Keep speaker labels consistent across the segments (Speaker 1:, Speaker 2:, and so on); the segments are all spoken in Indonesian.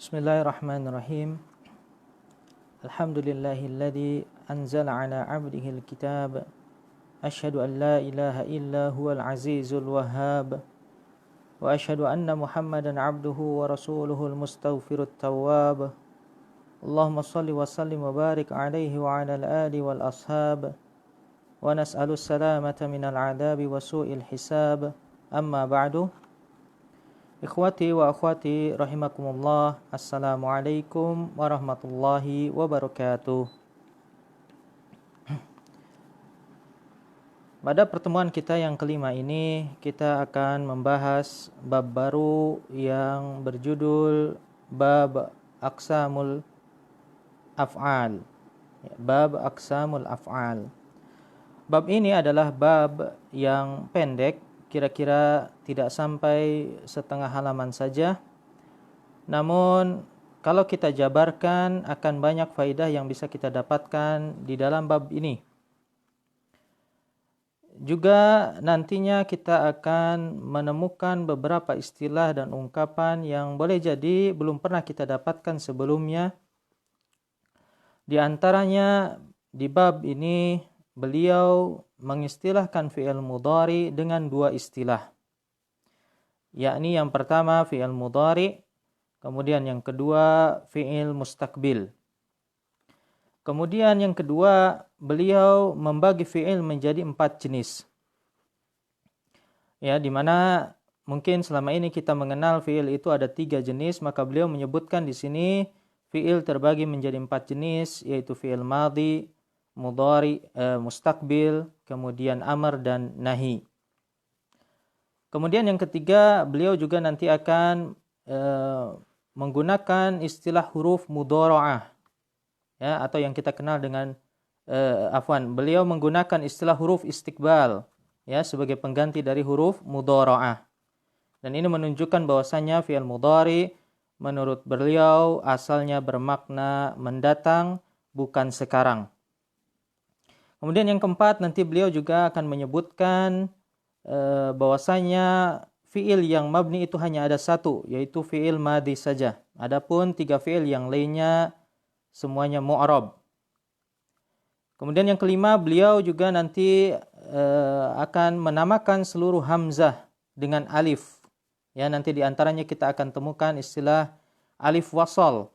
Speaker 1: Bismillahirrahmanirrahim. Alhamdulillahilladzi anzala ala 'abdihil kitab. Asyhadu an la ilaha illa huwal azizul wahhab. Wa asyhadu anna Muhammadan 'abduhu wa rasuluhul mustaghfirut tawwab. Allahumma shalli wa sallim wa barik 'alaihi wa 'alal ali wal ashab. Wa nas'alus salamata minal 'adzabi wa su'il hisab. Amma ba'du. Ikhwati wa akhwati rahimakumullah. Assalamualaikum warahmatullahi wabarakatuh. Pada pertemuan kita yang kelima ini, kita akan membahas bab baru yang berjudul Bab Aqsamul Af'al. Bab Aqsamul Af'al. Bab ini adalah bab yang pendek, kira-kira tidak sampai setengah halaman saja. Namun kalau kita jabarkan akan banyak faidah yang bisa kita dapatkan di dalam bab ini. Juga nantinya kita akan menemukan beberapa istilah dan ungkapan yang boleh jadi belum pernah kita dapatkan sebelumnya. Di antaranya di bab ini beliau mengistilahkan fi'il mudhari dengan dua istilah. Yakni yang pertama fi'il mudhari, kemudian yang kedua fi'il mustaqbil. Kemudian yang kedua, beliau membagi fi'il menjadi 4 jenis. Ya, di mana mungkin selama ini kita mengenal fi'il itu ada 3 jenis, maka beliau menyebutkan di sini fi'il terbagi menjadi 4 jenis, yaitu fi'il madhi, mudhari, mustaqbil, kemudian amr dan nahi. Kemudian yang ketiga, beliau juga nanti akan menggunakan istilah huruf mudhara'ah, ya, atau yang kita kenal dengan beliau menggunakan istilah huruf istiqbal, ya, sebagai pengganti dari huruf mudhara'ah. Dan ini menunjukkan bahwasanya fi'il mudhari menurut beliau asalnya bermakna mendatang, bukan sekarang. Kemudian yang keempat, nanti beliau juga akan menyebutkan bahwasanya fi'il yang mabni itu hanya ada satu, yaitu fi'il madhi saja. Adapun 3 fi'il yang lainnya semuanya mu'rab. Kemudian yang kelima, beliau juga nanti akan menamakan seluruh hamzah dengan alif. Ya, nanti diantaranya kita akan temukan istilah alif wasal.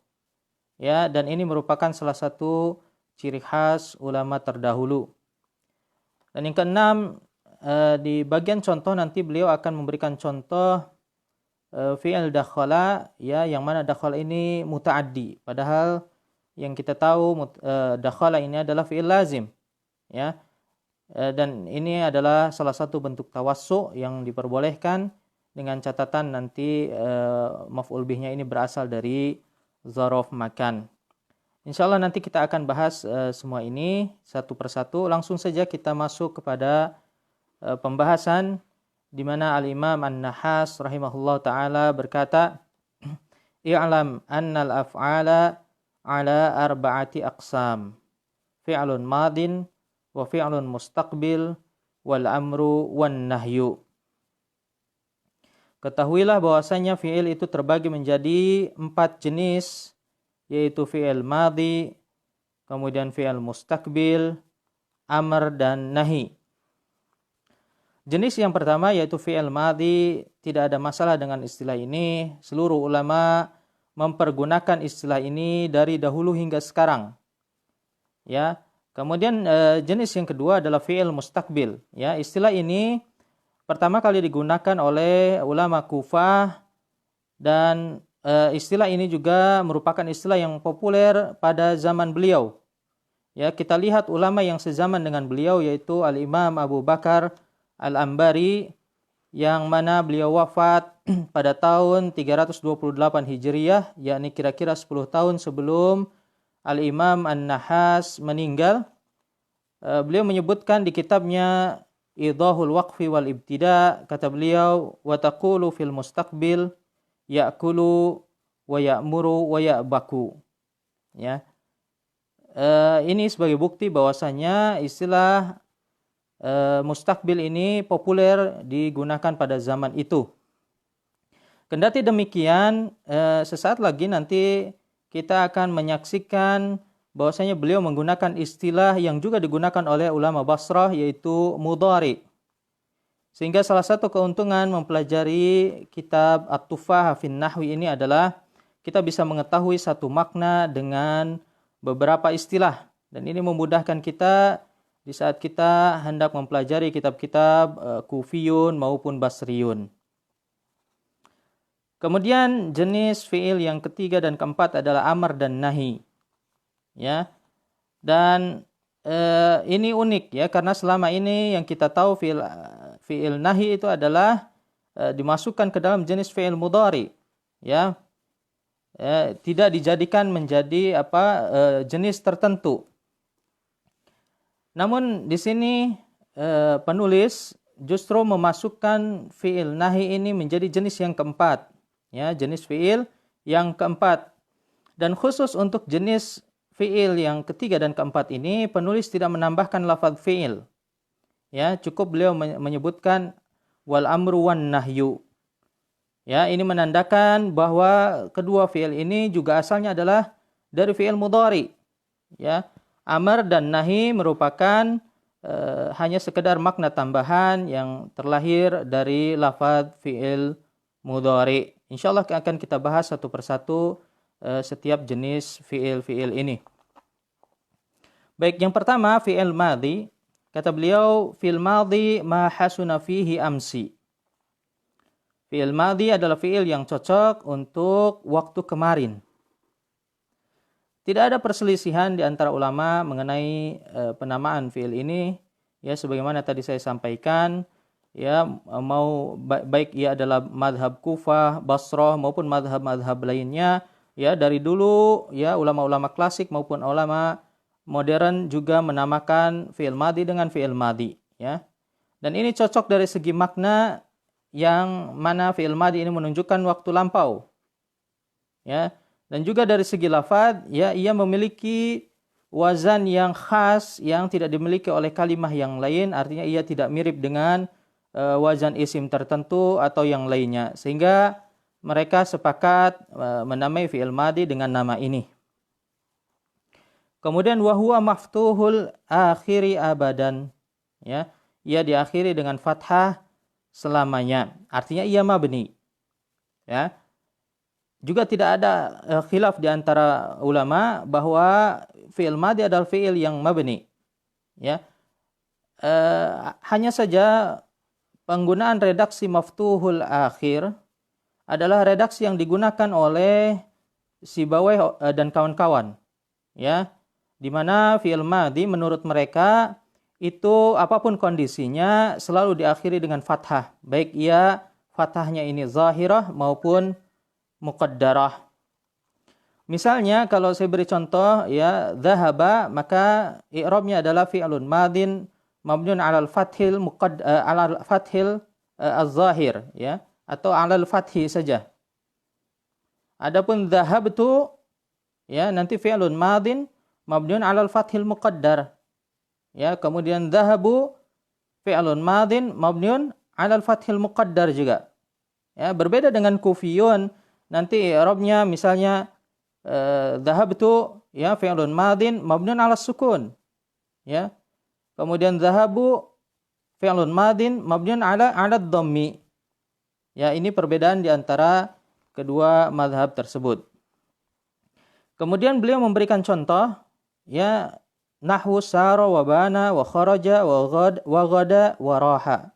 Speaker 1: Ya, dan ini merupakan salah satu ciri khas ulama terdahulu. Dan yang keenam, di bagian contoh nanti beliau akan memberikan contoh fi'il dakhala, ya, yang mana dakhala ini muta'addi. Padahal yang kita tahu dakhala ini adalah fi'il lazim, ya. Dan ini adalah salah satu bentuk tawassu yang diperbolehkan, dengan catatan nanti maf'ul bihnya ini berasal dari dzaraf makan. Insyaallah nanti kita akan bahas semua ini satu persatu. Langsung saja kita masuk kepada pembahasan, di mana Al-Imam An-Nahas rahimahullah ta'ala berkata, I'lam annal af'ala ala arba'ati aqsam. Fi'lun madin, wa fi'lun mustaqbil, wal amru wan nahyu. Ketahuilah bahwasanya fi'il itu terbagi menjadi 4 jenis, yaitu fi'il madhi, kemudian fi'il mustaqbil, amr dan nahi. Jenis yang pertama yaitu fi'il madhi, tidak ada masalah dengan istilah ini. Seluruh ulama mempergunakan istilah ini dari dahulu hingga sekarang. Ya. Kemudian jenis yang kedua adalah fi'il mustaqbil. Ya, istilah ini pertama kali digunakan oleh ulama Kufah, dan istilah ini juga merupakan istilah yang populer pada zaman beliau. Ya, kita lihat ulama yang sezaman dengan beliau, yaitu Al-Imam Abu Bakar Al-Ambari, yang mana beliau wafat pada tahun 328 Hijriyah, yakni kira-kira 10 tahun sebelum Al-Imam An-Nahas meninggal. Beliau menyebutkan di kitabnya Idahul Waqfi wal Ibtida, kata beliau, wa taqulu fil mustaqbil ya'kulu wa ya'muru wa ya'baku. Ya. Ini sebagai bukti bahwasanya istilah mustaqbil ini populer digunakan pada zaman itu. Kendati demikian, sesaat lagi nanti kita akan menyaksikan bahwasanya beliau menggunakan istilah yang juga digunakan oleh ulama Basrah, yaitu mudhari. Sehingga salah satu keuntungan mempelajari kitab At-Tufah fin Nahwi ini adalah kita bisa mengetahui satu makna dengan beberapa istilah. Dan ini memudahkan kita di saat kita hendak mempelajari kitab-kitab Kufiyun maupun Basriyun. Kemudian jenis fiil yang ketiga dan keempat adalah amar dan nahi. Ya. Dan ini unik ya, karena selama ini yang kita tahu fiil nahi itu adalah dimasukkan ke dalam jenis fiil mudhari. Ya. Tidak dijadikan menjadi jenis tertentu. Namun di sini penulis justru memasukkan fiil nahi ini menjadi jenis yang keempat. Ya, jenis fiil yang keempat. Dan khusus untuk jenis fiil yang ketiga dan keempat ini, penulis tidak menambahkan lafaz fiil. Ya, cukup beliau menyebutkan wal amru wan nahyu. Ya, ini menandakan bahwa kedua fiil ini juga asalnya adalah dari fiil mudhari. Ya, amar dan nahi merupakan hanya sekedar makna tambahan yang terlahir dari lafaz fiil mudhari. Insyaallah akan kita bahas satu persatu setiap jenis fiil-fiil ini. Baik, yang pertama fiil madhi. Kata beliau, fiil madhi ma hasuna fihi amsi. Fiil madhi adalah fiil yang cocok untuk waktu kemarin. Tidak ada perselisihan di antara ulama mengenai penamaan fiil ini. Ya, sebagaimana tadi saya sampaikan, ya, mau baik ia adalah madhab Kufah, Basrah maupun madhab-madhab lainnya, ya, dari dulu ya ulama-ulama klasik maupun ulama modern juga menamakan fi'il madhi dengan fi'il madhi, ya. Dan ini cocok dari segi makna, yang mana fi'il madhi ini menunjukkan waktu lampau. Ya. Dan juga dari segi lafaz, ya, ia memiliki wazan yang khas yang tidak dimiliki oleh kalimah yang lain, artinya ia tidak mirip dengan wazan isim tertentu atau yang lainnya, sehingga mereka sepakat menamai fi'il madhi dengan nama ini. Kemudian wahuwa maftuhul akhiri abadan, ya, ia diakhiri dengan fathah selamanya, artinya ia mabni. Ya. Juga tidak ada khilaf di antara ulama bahwa fi'il madhi adalah fi'il yang mabni. Ya. Hanya saja penggunaan redaksi maftuhul akhir adalah redaksi yang digunakan oleh Sibawayh dan kawan-kawan, ya, di mana fi'il madhi menurut mereka itu apapun kondisinya selalu diakhiri dengan fathah, baik ia fathahnya ini zahirah maupun muqaddarah. Misalnya kalau saya beri contoh, ya, dhahaba, maka i'rabnya adalah fi'lun madin mabniun 'alal fathil az-zahir, ya, atau 'alal fathi saja. Adapun dhahabtu, ya, nanti fi'lun madin mabniun 'alal fathil muqaddar. Ya, kemudian dhahabu fi'lun madin mabniun 'alal fathil muqaddar juga. Ya, berbeda dengan Kufiyun, nanti i'rabnya misalnya dhahabtu, ya, fi'lun madin mabniun 'alas sukun. Ya. Kemudian dhahabu fi'lun madin mabniun 'ala dhammi. Ya, ini perbedaan di antara kedua mazhab tersebut. Kemudian beliau memberikan contoh, ya, nahwu sara wa bana wa kharaja wa ghada wa raha.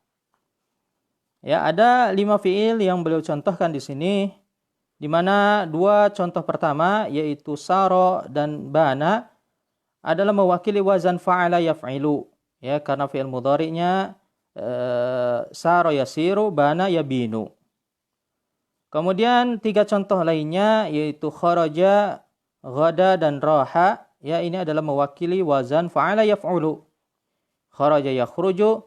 Speaker 1: Ya, ada 5 fiil yang beliau contohkan di sini, di mana 2 contoh pertama yaitu sara dan bana adalah mewakili wazan fa'ala yaf'ilu, ya, karena fi'il mudhari'nya sara yasiru, bana yabinu. Kemudian 3 contoh lainnya yaitu kharaja, ghada dan raha, ya, ini adalah mewakili wazan fa'ala yaf'ulu. Kharaja yakhruju,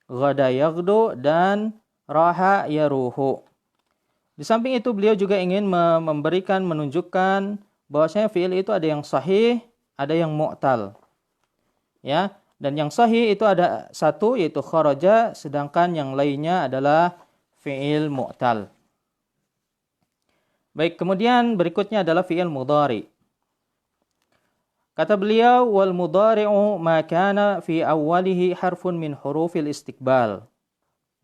Speaker 1: ghada yaghdu, dan raha yaruhu. Di samping itu beliau juga ingin menunjukkan bahwasanya fi'il itu ada yang sahih, ada yang mu'tal. Ya, dan yang sahih itu ada 1 yaitu kharaja, sedangkan yang lainnya adalah fi'il mu'tal. Baik, kemudian berikutnya adalah fi'il mudhari. Kata beliau, wal mudhari'u ma kana fi awwalihi harfun min hurufil istiqbal.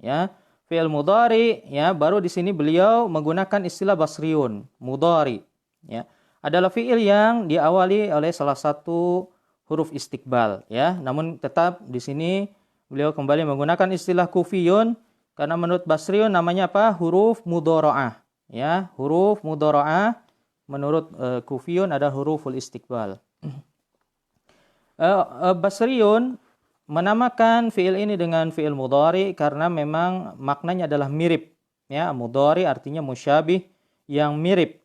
Speaker 1: Ya, fi'il mudhari ya, baru di sini beliau menggunakan istilah basriun, mudhari. Ya, adalah fi'il yang diawali oleh salah satu huruf istiqbal ya. Namun tetap di sini beliau kembali menggunakan istilah kufiyun karena menurut basriun namanya apa? Huruf mudhara'ah. Ya, huruf mudhara'ah menurut kufiyun ada huruful istiqbal. Basriun menamakan fi'il ini dengan fi'il mudhari karena memang maknanya adalah mirip. Ya, mudhari artinya musyabih, yang mirip.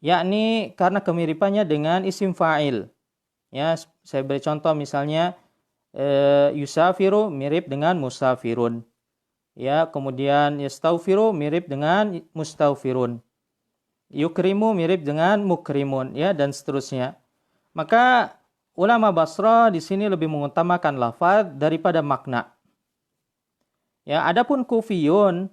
Speaker 1: Yakni karena kemiripannya dengan isim fa'il. Ya, saya beri contoh misalnya yusafiru mirip dengan musafirun. Ya, kemudian yastaghfiru mirip dengan mustaghfirun. Yukrimu mirip dengan mukrimun, ya, dan seterusnya. Maka ulama Basra di sini lebih mengutamakan lafaz daripada makna. Ya, adapun Kufiyun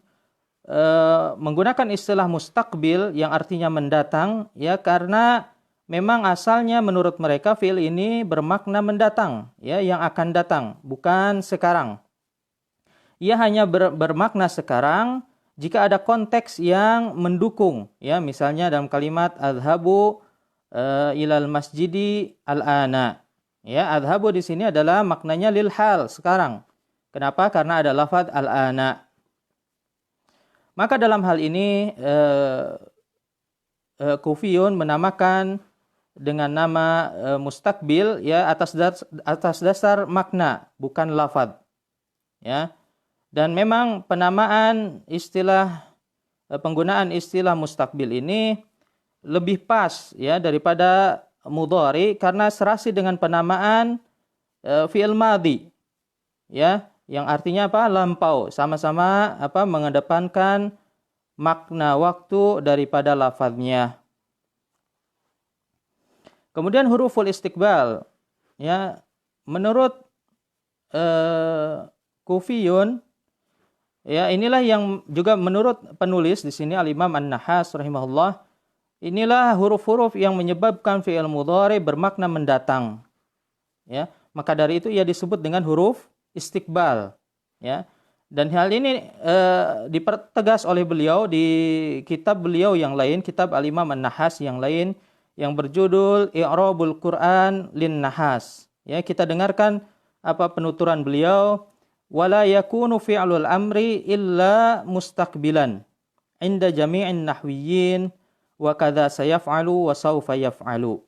Speaker 1: menggunakan istilah mustaqbil yang artinya mendatang, ya, karena memang asalnya menurut mereka fi'il ini bermakna mendatang, ya, yang akan datang, bukan sekarang. Ia hanya bermakna sekarang jika ada konteks yang mendukung, ya, misalnya dalam kalimat adhabu ilal masjidi al-ana. Ya, adhabu di sini adalah maknanya lil hal, sekarang. Kenapa? Karena ada lafaz al-ana. Maka dalam hal ini Kufiyun menamakan dengan nama mustaqbil, ya, atas dasar makna, bukan lafaz. Ya. Dan memang penamaan istilah penggunaan istilah mustaqbil ini lebih pas, ya, daripada mudhari karena serasi dengan penamaan fi'il madhi, ya, yang artinya apa? Lampau, sama-sama apa? Mengedepankan makna waktu daripada lafadznya. Kemudian huruful istiqbal, ya, menurut Kufiyun, ya, inilah yang juga menurut penulis di sini Al-Imam An-Nahas rahimahullah, inilah huruf-huruf yang menyebabkan fi'il mudhari bermakna mendatang. Ya, maka dari itu ia disebut dengan huruf istiqbal, ya. Dan hal ini dipertegas oleh beliau di kitab beliau yang lain, kitab Al-Imam An-Nahas yang lain yang berjudul I'rabul Quran lin Nahas. Ya, kita dengarkan apa penuturan beliau. Wala yakunu fi'lul amri illa mustaqbilan inda jami'in nahwiyyin wa kadza sayaf'alu wa sawfa yaf'alu.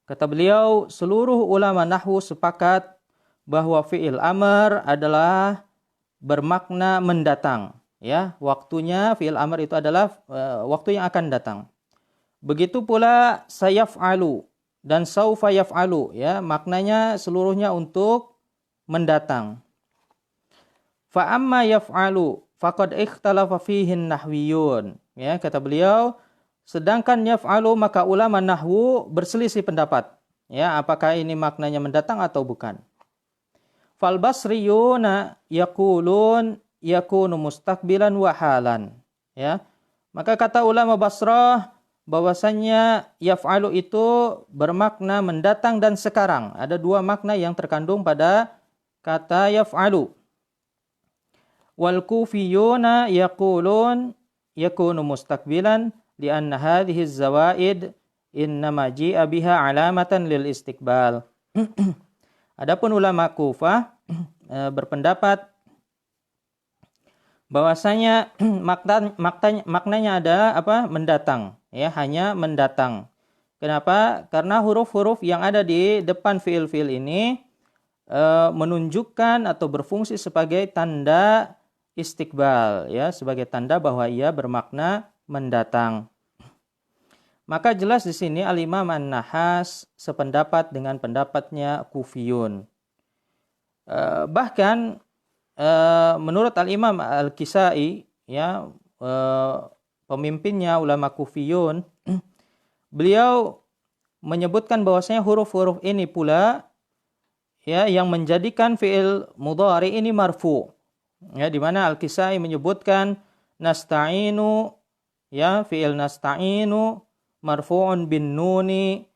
Speaker 1: Kata beliau, seluruh ulama nahwu sepakat bahwa fi'il amr adalah bermakna mendatang, ya. Waktunya fi'il amr itu adalah waktu yang akan datang. Begitu pula sayaf'alu dan sawfa yaf'alu, ya, maknanya seluruhnya untuk mendatang. Fa amma yaf'alu faqad ikhtalafa fihi nahwiyun. Ya, kata beliau, sedangkan yaf'alu maka ulama nahwu berselisih pendapat. Ya, apakah ini maknanya mendatang atau bukan? Fal basriyuna yaqulun yakunu mustaqbilan wa halan. Ya. Maka kata ulama Basrah bahwasannya yaf'alu itu bermakna mendatang dan sekarang. Ada dua makna yang terkandung pada kata yaf'alu. Wal kufiyuna yaqulun yakunu mustaqbilan lianna hadhihi az-zawaid innama ji'a biha alamatan lil istiqbal. Adapun ulama Kufah berpendapat bahwasanya maknanya adalah apa? Mendatang, ya, hanya mendatang. Kenapa? Karena huruf-huruf yang ada di depan fiil-fiil ini menunjukkan atau berfungsi sebagai tanda istiqbal, ya, sebagai tanda bahwa ia bermakna mendatang. Maka jelas di sini Al-Imam An-Nahas sependapat dengan pendapatnya Kufiyun. Bahkan menurut Al-Imam Al-Kisai, ya, pemimpinnya ulama Kufiyun, beliau menyebutkan bahwasanya huruf-huruf ini pula, ya, yang menjadikan fi'il mudhari ini marfu. Ya, di mana Al-Kisai menyebutkan nasta'inu ya fi'il nasta'inu marfu'un bin nuni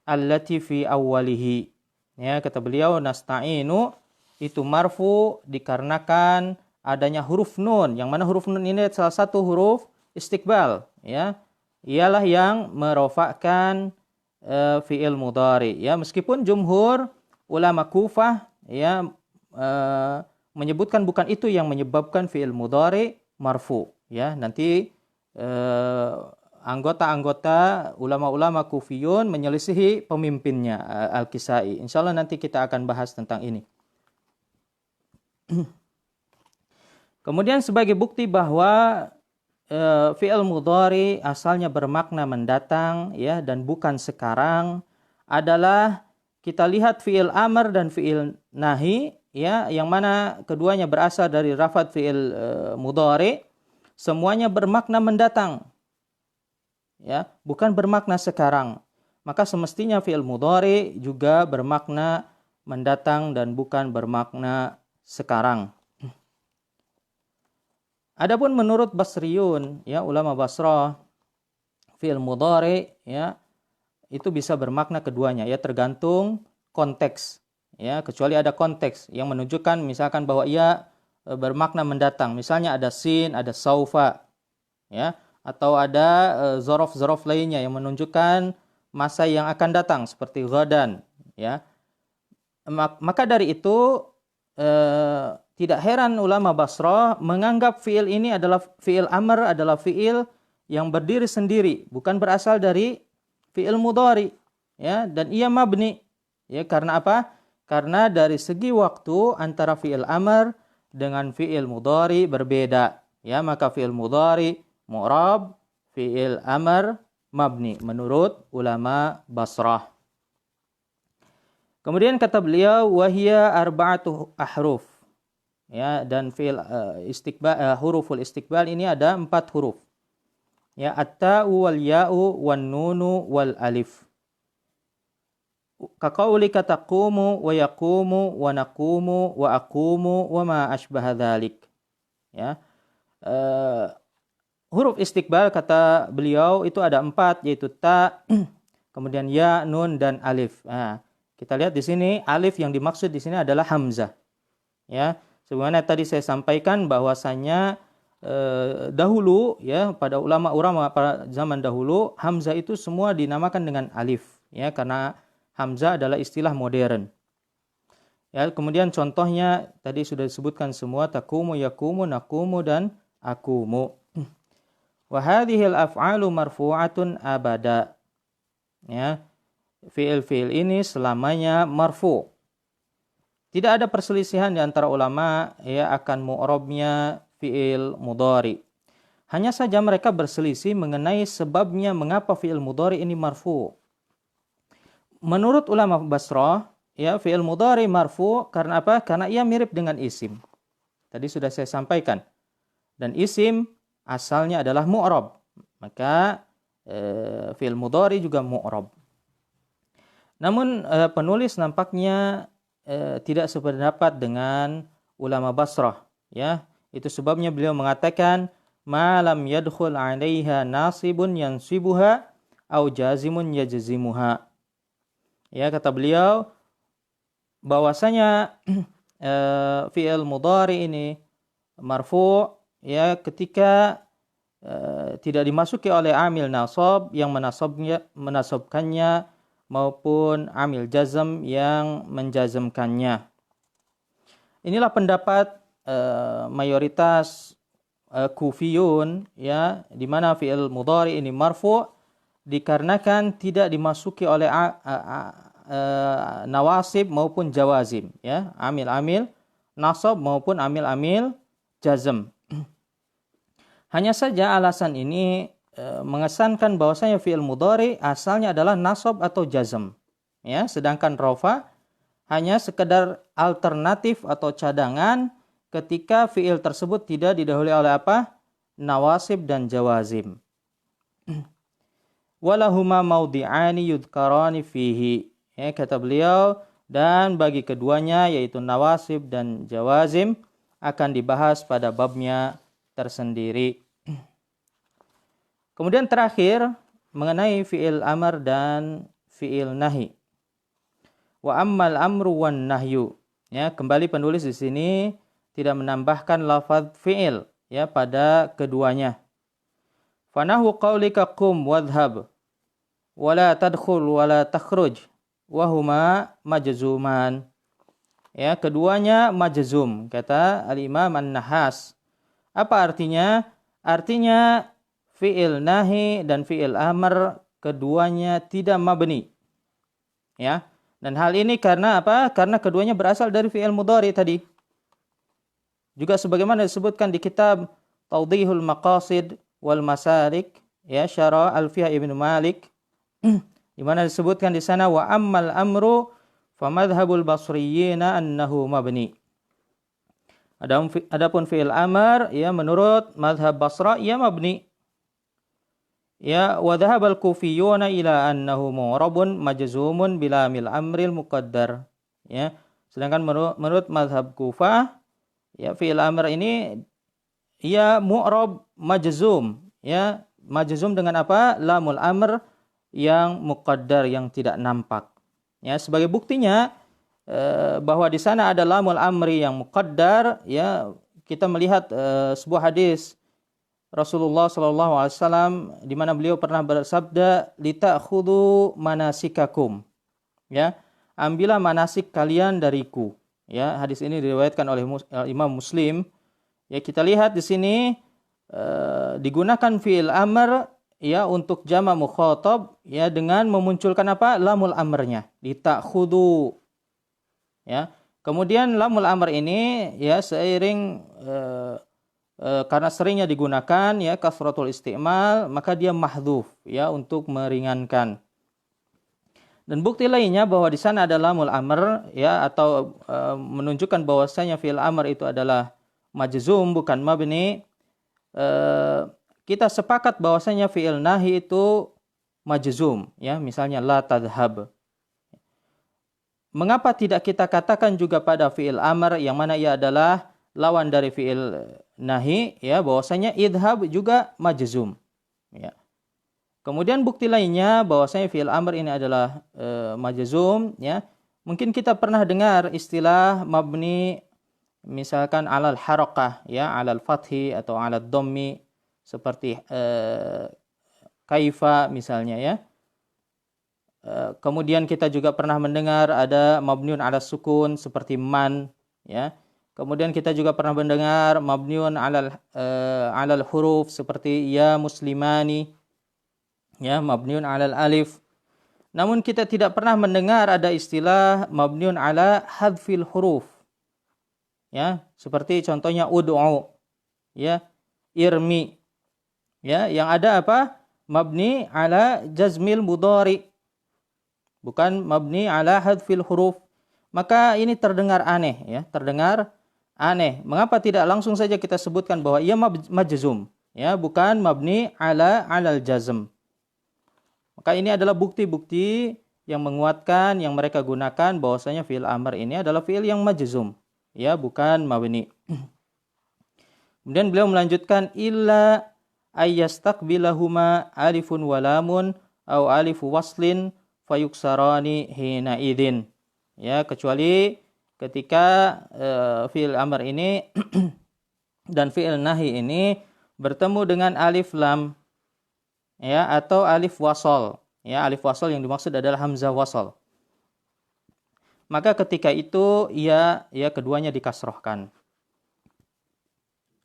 Speaker 1: allati fi awwalihi. Ya, kata beliau nasta'inu itu marfu dikarenakan adanya huruf nun, yang mana huruf nun ini salah satu huruf istiqbal, ya. Ialah yang merofakkan fi'il mudhari, ya. Meskipun jumhur ulama Kufah ya menyebutkan bukan itu yang menyebabkan fi'il mudhari marfu, ya. Nanti anggota-anggota ulama-ulama Kufiyun menyelisihi pemimpinnya Al-Kisai. Insyaallah nanti kita akan bahas tentang ini. Kemudian sebagai bukti bahwa fi'il mudhari asalnya bermakna mendatang, ya, dan bukan sekarang adalah kita lihat fi'il amr dan fi'il nahi, ya, yang mana keduanya berasal dari rafad fi'il mudhari, semuanya bermakna mendatang. Ya, bukan bermakna sekarang. Maka semestinya fi'il mudhari juga bermakna mendatang dan bukan bermakna sekarang. Adapun menurut Basriyun, ya, ulama Basrah, fi'il mudhari, ya, itu bisa bermakna keduanya, ya, tergantung konteks, ya, kecuali ada konteks yang menunjukkan misalkan bahwa ia bermakna mendatang. Misalnya ada sin, ada saufa, ya, atau ada zorof-zorof lainnya yang menunjukkan masa yang akan datang seperti ghadan, ya. Maka dari itu tidak heran ulama Basrah menganggap fi'il ini adalah fi'il amr, adalah fi'il yang berdiri sendiri, bukan berasal dari fi'il mudhari, ya, dan ia mabni, ya. Karena apa? Karena dari segi waktu antara fi'il amr dengan fi'il mudhari berbeda, ya. Maka fi'il mudhari mu'rab, fi'il amr mabni menurut ulama Basrah. Kemudian kata beliau wahia arba'atu ahruf, ya, dan fi'il istiqbal, huruful istiqbal ini ada 4 huruf, ya, at-ta'u wal ya'u wan nunu wal alif. Kaqaulika taqumu wa yaqumu wa naqumu wa aqumu wa ma ashbaha dzalik, ya. Huruf istiqbal kata beliau itu ada 4, yaitu ta, kemudian ya, nun, dan alif. Nah, kita lihat di sini alif yang dimaksud di sini adalah hamzah, ya. Sebagaimana tadi saya sampaikan bahwasanya dahulu, ya, pada ulama-ulama pada zaman dahulu hamzah itu semua dinamakan dengan alif, ya, karena hamzah adalah istilah modern. Ya, kemudian contohnya tadi sudah disebutkan semua, taqumu, yaqumu, naqumu, dan aqumu. Wa hadhil af'alu marfu'atun abada. Ya. Fi'il-fi'il ini selamanya marfu'. Tidak ada perselisihan di antara ulama, ya, akan mu'rabnya fi'il mudhari. Hanya saja mereka berselisih mengenai sebabnya mengapa fi'il mudhari ini marfu'. Menurut ulama Basrah, ya, fi'il mudhari marfu' karena apa? Karena ia mirip dengan isim. Tadi sudah saya sampaikan. Dan isim asalnya adalah mu'rab. Maka fi'il mudhari juga mu'rab. Namun penulis nampaknya tidak sependapat dengan ulama Basrah, ya. Itu sebabnya beliau mengatakan ma lam yadkhul 'alaiha nasibun yansibuha au jazimun yajzimuha. Ya, kata beliau bahwasanya fi'il mudhari ini marfu', ya, ketika tidak dimasuki oleh amil nasab yang menasabkannya maupun amil jazm yang menjazmkannya. Inilah pendapat mayoritas Kufiyun, ya, di mana fi'il mudhari ini marfu' dikarenakan tidak dimasuki oleh nawasib maupun jawazim, ya, amil-amil nasab maupun amil-amil jazm. Hanya saja alasan ini mengesankan bahwasanya fi'il mudhari asalnya adalah nasab atau jazm, ya, sedangkan rafa hanya sekedar alternatif atau cadangan ketika fi'il tersebut tidak didahului oleh apa? Nawasib dan jawazim. Walahuma maudi'ani yudhkarani fihi, ya, kata beliau, dan bagi keduanya yaitu nawasib dan jawazim akan dibahas pada babnya tersendiri. Kemudian terakhir mengenai fi'il amr dan fi'il nahi. Wa ammal amru wan nahyu. Ya, kembali penulis di sini tidak menambahkan lafaz fi'il ya pada keduanya. Fanahu qaulika qum wadhhab wala tadkhul wala takhruj wa huma majzuman. Ya, keduanya majzum kata Al-Imam An-Nahas. Apa artinya? Artinya fi'il nahi dan fi'il amr keduanya tidak mabni. Ya. Dan hal ini karena apa? Karena keduanya berasal dari fi'il mudhari tadi. Juga sebagaimana disebutkan di kitab Tawdihul Maqasid wal Masarik, ya, Syarah Alfiyah Ibnu Malik, di mana disebutkan di sana wa ammal amru fa madhhabul basriyina annahu mabni. Adapun fi'il amr ya menurut mazhab Basra ia mabni. Ya, wa dhahabal kufiyuna ila annahu mu'rabun majzumun bila mil amril muqaddar. Ya, sedangkan menurut mazhab Kufah ya fi'il amr ini ia mu'rab majzum, ya, majzum dengan apa? Lamul amr yang muqaddar yang tidak nampak. Ya, sebagai buktinya bahwa di sana ada lamul amri yang muqaddar, ya, kita melihat sebuah hadis Rasulullah SAW di mana beliau pernah bersabda lita'khudhu manasikakum, ya, ambillah manasik kalian dariku. Ya, hadis ini diriwayatkan oleh Imam Muslim. Ya, kita lihat di sini digunakan fi'il amr ya untuk jama' mukhatab ya dengan memunculkan apa? Lamul amrnya, lita'khudhu. Ya. Kemudian lamul amr ini ya seiring karena seringnya digunakan ya kasratul isti'mal, maka dia mahdzuf ya untuk meringankan. Dan bukti lainnya bahwa di sana ada lamul amr ya atau menunjukkan bahwasanya fi'il amr itu adalah majzum bukan mabni. Kita sepakat bahwasanya fi'il nahi itu majzum ya, misalnya la tadhhab. Mengapa tidak kita katakan juga pada fi'il amr yang mana ia adalah lawan dari fi'il nahi ya, bahwasanya idhab juga majzum ya. Kemudian bukti lainnya bahwasanya fi'il amr ini adalah majzum ya. Mungkin kita pernah dengar istilah mabni misalkan alal harakah ya, alal fathi atau alal dhammi seperti kaifa misalnya ya. Kemudian kita juga pernah mendengar ada mabniun ala sukun seperti man ya. Kemudian kita juga pernah mendengar mabniun alal huruf seperti ya muslimani ya, mabniun alal alif. Namun kita tidak pernah mendengar ada istilah mabniun ala hadfil huruf. Ya, seperti contohnya ud'u ya, irmi. Ya, yang ada apa? Mabni ala jazmil mudhari. Bukan mabni ala hadfil huruf. Maka ini terdengar aneh ya, terdengar aneh. Mengapa tidak langsung saja kita sebutkan bahwa ia majzum ya, bukan mabni alal jazm. Maka ini adalah bukti-bukti yang menguatkan yang mereka gunakan bahwasanya fi'il amr ini adalah fi'il yang majzum ya, bukan mabni. Kemudian beliau melanjutkan illa ayyastaqbilahuma alifun walamun au alifu waslin fayuksarani hina idin ya, kecuali ketika fi'il amr ini dan fi'il nahi ini bertemu dengan alif lam ya atau alif wasal ya, alif wasal yang dimaksud adalah hamzah wasal, maka ketika itu ya keduanya dikasrohkan.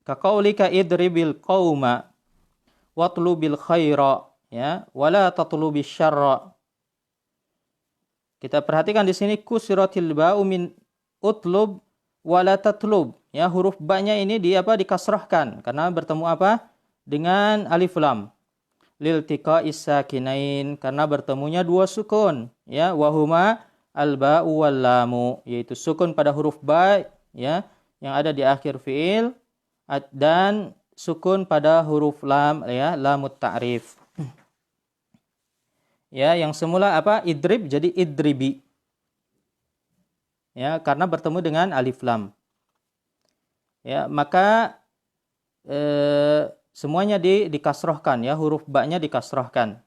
Speaker 1: Ka qaulika idribil qauma watlubil khaira ya wala tatlubish syarra. Kita perhatikan di sini kusiratil ba'u min utlub wala tatlub ya, huruf ba-nya ini dikasrahkan karena bertemu apa? Dengan alif lam. Liltiqa'is sakinain, karena bertemunya dua sukun ya, wahuma al-ba'u wal lamu, yaitu sukun pada huruf ba ya yang ada di akhir fi'il dan sukun pada huruf lam ya, lamut ta'rif. Ya, yang semula apa? Idrib jadi idribi. Ya, karena bertemu dengan alif lam. Ya, maka semuanya dikasrohkan ya, huruf ba-nya dikasrohkan.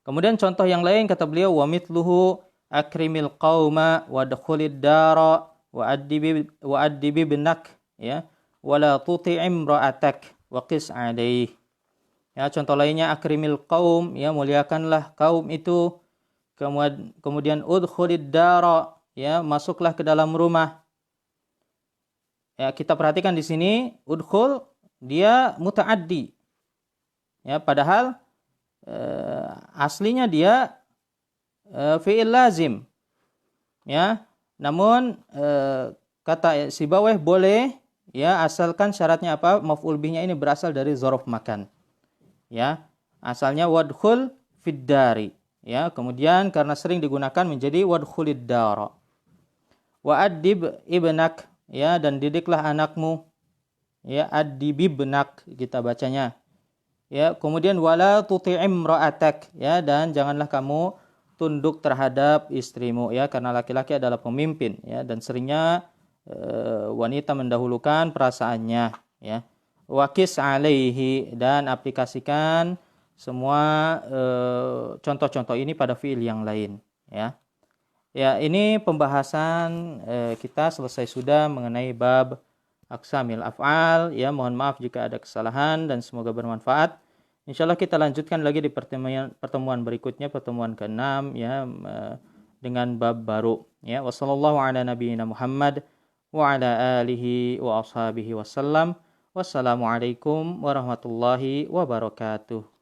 Speaker 1: Kemudian contoh yang lain kata beliau wa mithluhu akrimil qauma wadkhulid dara wa addibi binak ya wala tuti'im ra'atak wa qis alaih. Ya, contoh lainnya akrimil qaum ya, muliakanlah kaum itu. Kemudian udkhulid dara ya, masuklah ke dalam rumah. Ya, kita perhatikan di sini udkhul dia mutaaddi. Ya, padahal aslinya dia fi'il lazim. Ya, namun kata Sibawayh boleh ya, asalkan syaratnya apa? Maf'ul bihnya ini berasal dari dzaraf makan. Ya, asalnya wadkhul fid dari. Ya, kemudian karena sering digunakan menjadi wadkhulid dara. Wa addib ibnak ya, dan didiklah anakmu. Ya, addibibnak kita bacanya. Ya, kemudian wala tuti'im ra'atak ya, dan janganlah kamu tunduk terhadap istrimu ya, karena laki-laki adalah pemimpin ya, dan seringnya wanita mendahulukan perasaannya ya. Waqis alaihi, dan aplikasikan semua contoh-contoh ini pada fiil yang lain ya. Ya, ini pembahasan kita selesai sudah mengenai bab aqsamil af'al ya. Mohon maaf jika ada kesalahan dan semoga bermanfaat. Insyaallah kita lanjutkan lagi di pertemuan berikutnya, pertemuan ke-6 ya, dengan bab baru ya. Wassallallahu ala nabiyyina Muhammad wa ala alihi wa ashabihi wasallam. Wassalamualaikum warahmatullahi wabarakatuh.